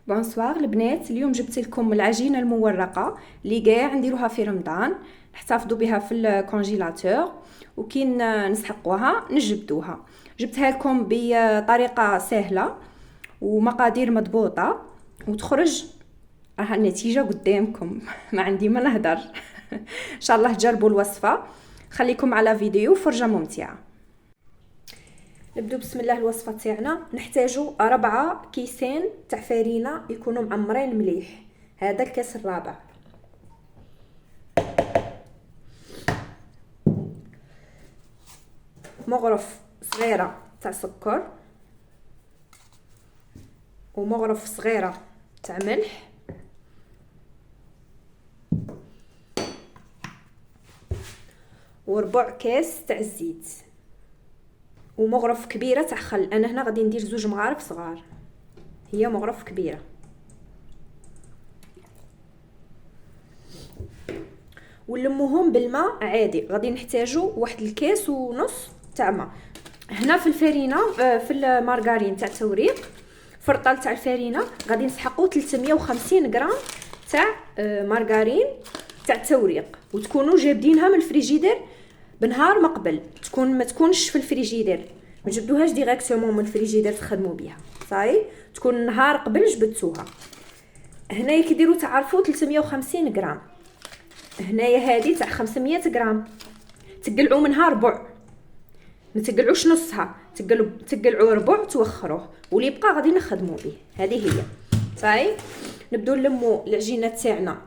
بونسوار البنات، اليوم جبت لكم العجينه المورقه اللي كاع نديروها في رمضان، نحتفظوا بها في الكونجيلاتور وكي نسحقوها نجبدوها. جبتها لكم بطريقه سهله ومقادير مضبوطه وتخرج راها النتيجه قدامكم. ما عندي ما نهدر. ان شاء الله تجربوا الوصفه. خليكم على فيديو فرجه ممتعه. نبدو بسم الله. الوصفه تاعنا نحتاجو 4 كيسين تاع فرينه يكونوا معمرين مليح. هذا الكاس الرابع. مغرف صغيره تاع سكر ومغرف صغيره تاع ملح وربع كاس تاع الزيت ومغرف كبيره تاع خل. انا هنا غادي ندير 2 مغارف صغار، هي مغرف كبيره. ونلموهم بالماء عادي. غادي نحتاجو 1 الكاس ونص تاع ماء. هنا في الفرينه في المارغرين تاع التوريق، فرطال تاع الفرينه غادي نسحقو 350 غرام تاع مارغرين تاع التوريق، وتكونوا جابدينها من الفريجيدير بنهار مقبل. ما تكونش في الفريجيدير، ما تجبدوهاش ديريكتومون من الفريجيدير تخدموا بها، صاي تكون نهار قبل جبدتوها. هنايا كي ديروا تعرفوا 350 غرام، هنايا هذه تاع 500 غرام. تقلعوا منها ربع، ما تقلعوش نصها، تقلعوا ربع توخروه، واللي يبقى غادي نخدموا به. هذه هي صاي. نبداو نلموا العجينه تاعنا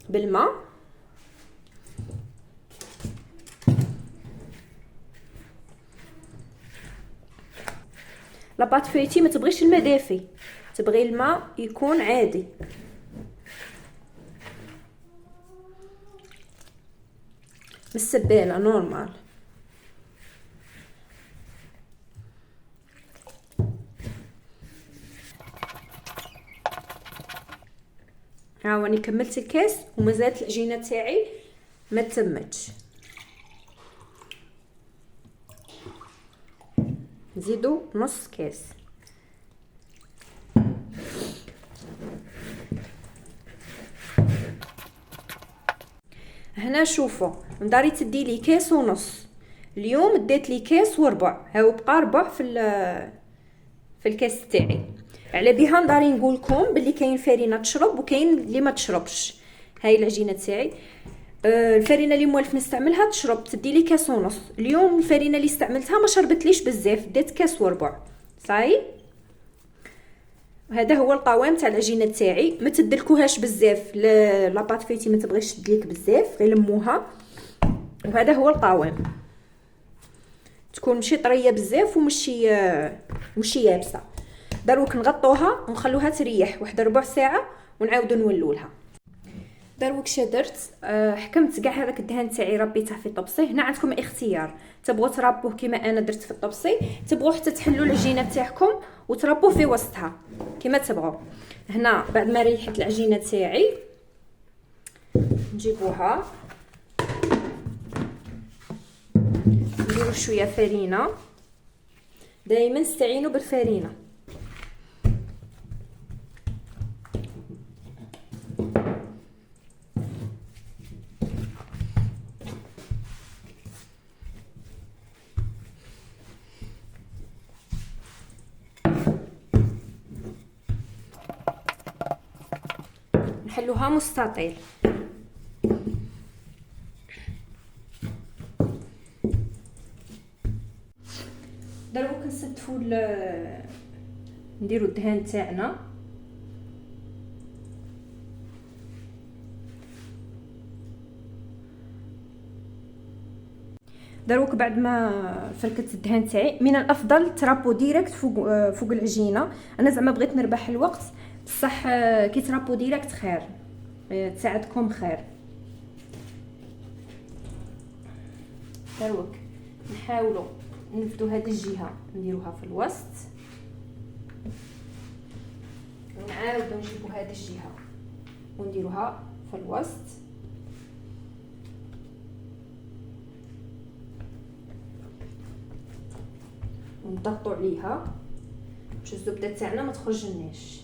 بالماء. لاباط فيتي ما تبغيش الماء دافي، تبغي الماء يكون عادي. بالسبانه نورمال. هاوني كملت الكاس ومازالت العجينه تاعي ما تمتش. نزيدو نص كاس. هنا شوفوا مداري تدي لي كاس ونص، اليوم ديت لي كاس وربع، هاو بقى ربع في الكاس تاعي. على بها نداري نقول لكم باللي كاين فرينه تشرب وكاين اللي ما تشربش. هاي العجينه تاعي الفرينه اللي موالف نستعملها تشرب، تدي لي كاس ونص. اليوم الفرينه اللي استعملتها ما شربتليش بزاف، ديت كاس وربع صاي. هذا هو القوام تاع العجينه تاعي. ما تدلكوهاش بزاف، لاباط فيتي ما تبغيش تدليك بزاف، غير لموها. وهذا هو القوام، تكون ماشي طريه بزاف ومشي يابسه. دروك نغطوها ونخلوها تريح واحد ربع ساعه ونعاودو نولولها. دروك شدرت حكمت كاع هذاك الدهان تاعي ربيته في الطبسي. هنا عندكم اختيار، تبغوا تربوه كما انا درت في الطبسي، تبغوا حتى تحلوا العجينه تاعكم وتربوه في وسطها كما تبغوا. هنا بعد ما ريحت العجينه تاعي نجيبوها نديروا شويه فرينه. دائما استعينوا بالفرينه. نحلوها مستطيل. دروك نستفوا نديرو الدهان تاعنا. دروك بعد ما فركت الدهان تاعي، من الافضل ترابو ديريكت فوق العجينه. انا زعما بغيت نربح الوقت، بصح كي ترابو ديريكت خير، تساعدكم خير. دروك نحاولوا نفدو هذه الجهه نديروها في الوسط، ونعاودو نجيبو هذه الجهه ونديروها في الوسط. ونضغطوا عليها باش الزبده تاعنا ما تخرج لناش.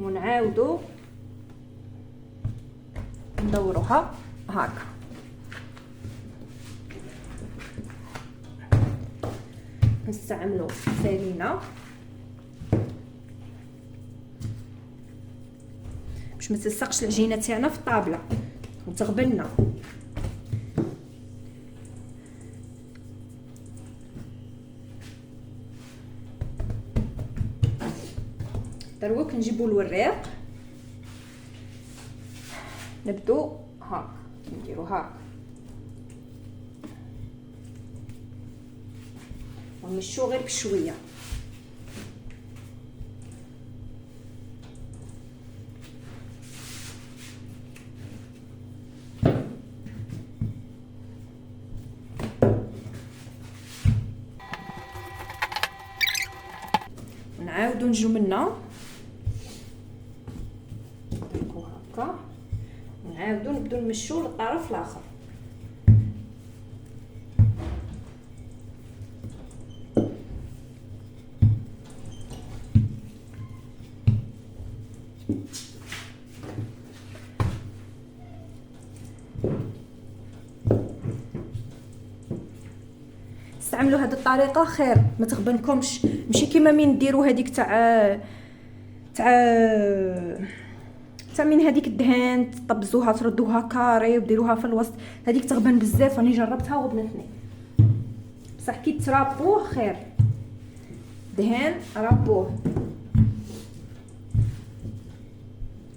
ونعاودو ندوروها هكا. نستعملو فرينه باش ما تلصقش العجينه تاعنا في الطابله وتغبلنا. دروك نجيبو الوراق، نبدو هاك نديرو هاك ونمشو غير بشويه. ونعاودو نجو منا نتركو هكا، ونعاودو نبدو نمشو للطرف الاخر. استعملوا هذه الطريقه خير ما تغبنكمش، ماشي كيما من ديروا هذيك تاع من هذيك الدهان تطبزوها تردوها كاري وديروها في الوسط، هذيك تغبن بزاف. راني جربتها وغبنتني بصح كي ترابوه خير. دهان رابوه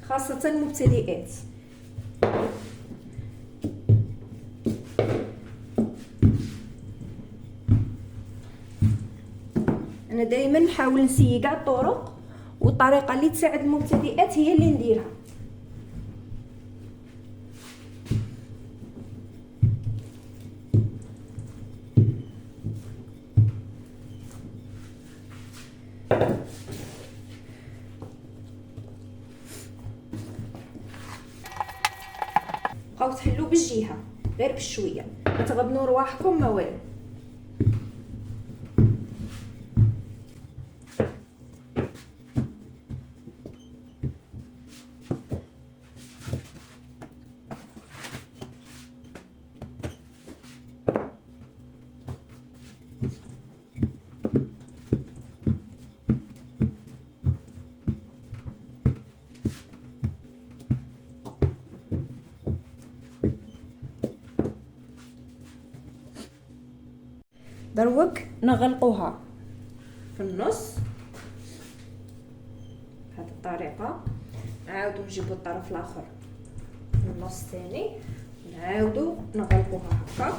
خاصه المبتدئات. انا دائما نحاول نسيي كاع الطرق، والطريقه اللي تساعد المبتدئات هي اللي نديرها. بقاو تحلوا بالجهه غير بشويه، ما تغبنوا رواحكم ما والو. دروك نغلقوها في النص بهذه الطريقه. نعاودو نجيبو الطرف الاخر في النص الثاني، نعاودو نغلقوها هكا،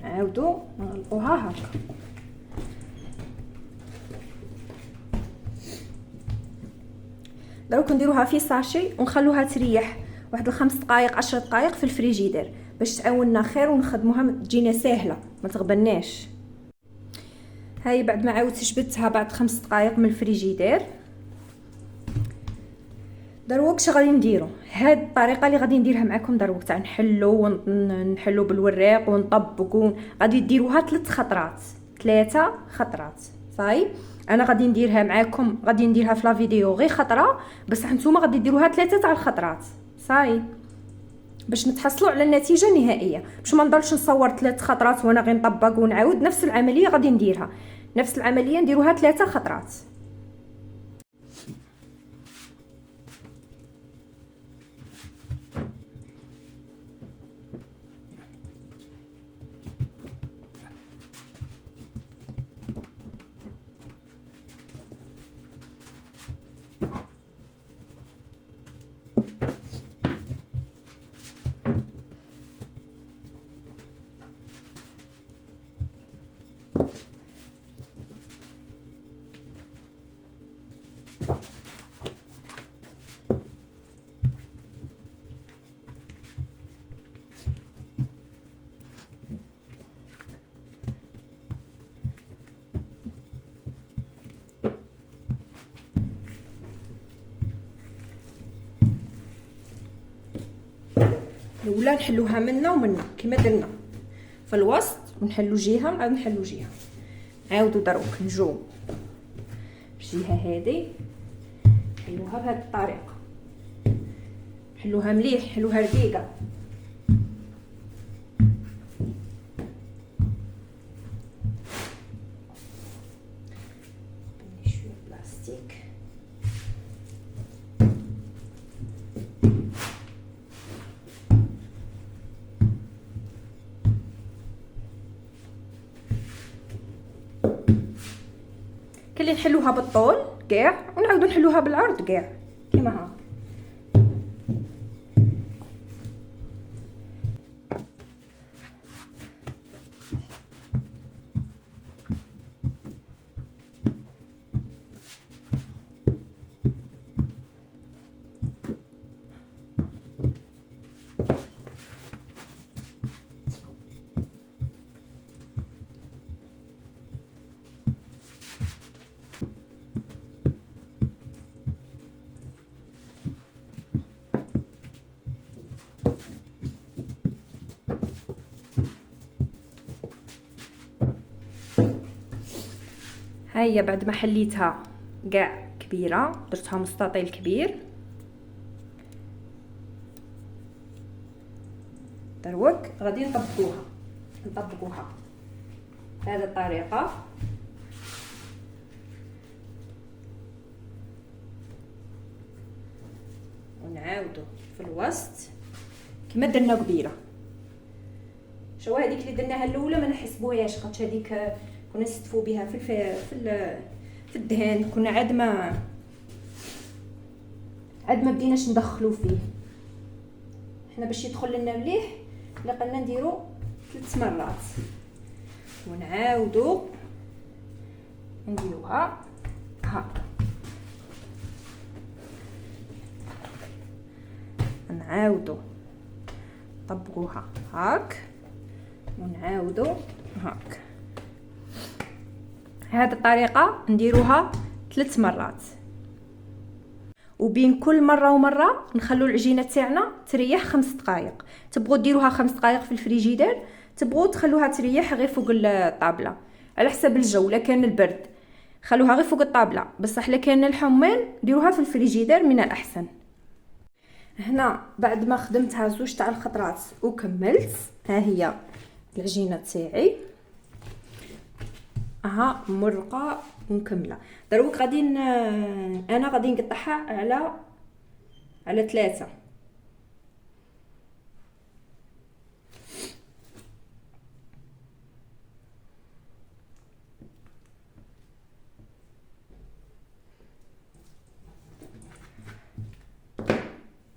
نعاودو نغلقوها هكا. دروك نديروها في ساشي ونخلوها تريح واحد 5 دقائق 10 دقائق في الفريجيدير باش تعاوننا خير ونخدموها تجينا ساهله ما تغبناش. هاي بعد ما عاودت جبدتها بعد 5 دقائق من الفريجيدير. دروك اش غادي نديرو؟ هاد الطريقه اللي غادي نديرها معكم دروك تاع نحلو بالوراق ونطبقوا، غادي ديروها 3 خطرات صاي. انا غادي نديرها معكم، غادي نديرها في لا فيديو غير خطره، بصح نتوما غادي ديروها 3 تاع الخطرات صاي باش نتحصلوا على النتيجه النهائيه، باش ما نضلش نصور 3 خطرات وانا غير نطبق ونعاود نفس العمليه. غادي نديرها نفس العمليه نديروها 3 خطرات. الاولى نحلوها منا ومنا كما درنا في الوسط، ونحلو جهه ونعاود نحلو جهه. عاودوا دروك نجو الجهه هذه حلوها بهذه الطريقه، حلوها مليح، حلوها رقيقه. شويه بلاستيك. كاين اللي نحلوها بالطول كاع ونعاودو نحلوها بالعرض كاع كيما هاك. هيا بعد ما حليتها كاع كبيره درتها مستطيل كبير، دروك غادي نطبقوها بهذه الطريقه. ونعاودو في الوسط كما درنا قبيله. شو هذيك اللي درناها الاولى ما نحسبوهاش، خاطش هذيك كنا نستفو بها في الدهان، كنا عاد ما بديناش ندخلو فيه. حنا باش يدخل لنا مليح لقينا نديرو 3 مرات ونعاودو نديروها هكا. نعاودو نطبقوها هاك ونعاودو هاك. هذه الطريقه نديروها 3 مرات، وبين كل مره ومره نخلو العجينه تاعنا تريح 5 دقائق. تبغوا ديروها 5 دقائق في الفريجيدير، تبغوا تخلوها تريح غير فوق الطابله على حسب الجو. لا كان البرد خلوها غير فوق الطابله، بصح لا كان الحمان ديروها في الفريجيدير من الاحسن. هنا بعد ما خدمتها 2 تاع الخطرات وكملت، ها هي العجينه تاعي اها مرقه ومكمله. دروك غادي انا غادي نقطعها على 3.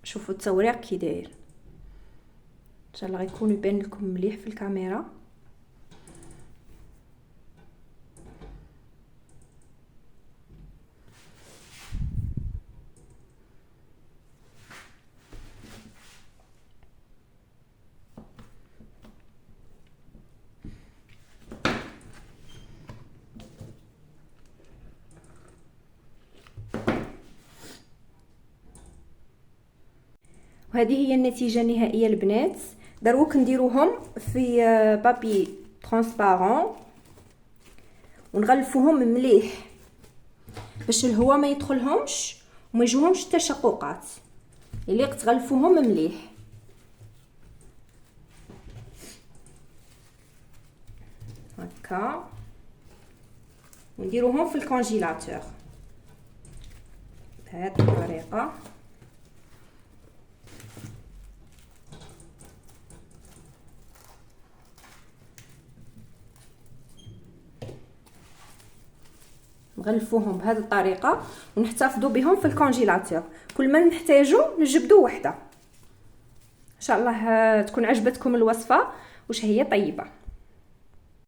شوفوا التوريق كي داير، ان شاء الله غيكون يبان لكم مليح في الكاميرا. وهذه هي النتيجه النهائيه البنات. دروك نديروهم في بابي ترانسبارون ونغلفوهم مليح باش الهواء ما يدخلهمش وما يجوهمش تشققات. يليق تغلفوهم مليح. هكا ونديروهم في الكونجيلاتور بهذه الطريقه. نغلفوهم بهذه الطريقه ونحتفظوا بهم في الكونجيلاتور. كل ما نحتاجو نجبدوا وحده. ان شاء الله تكون عجبتكم الوصفه وش هي طيبه.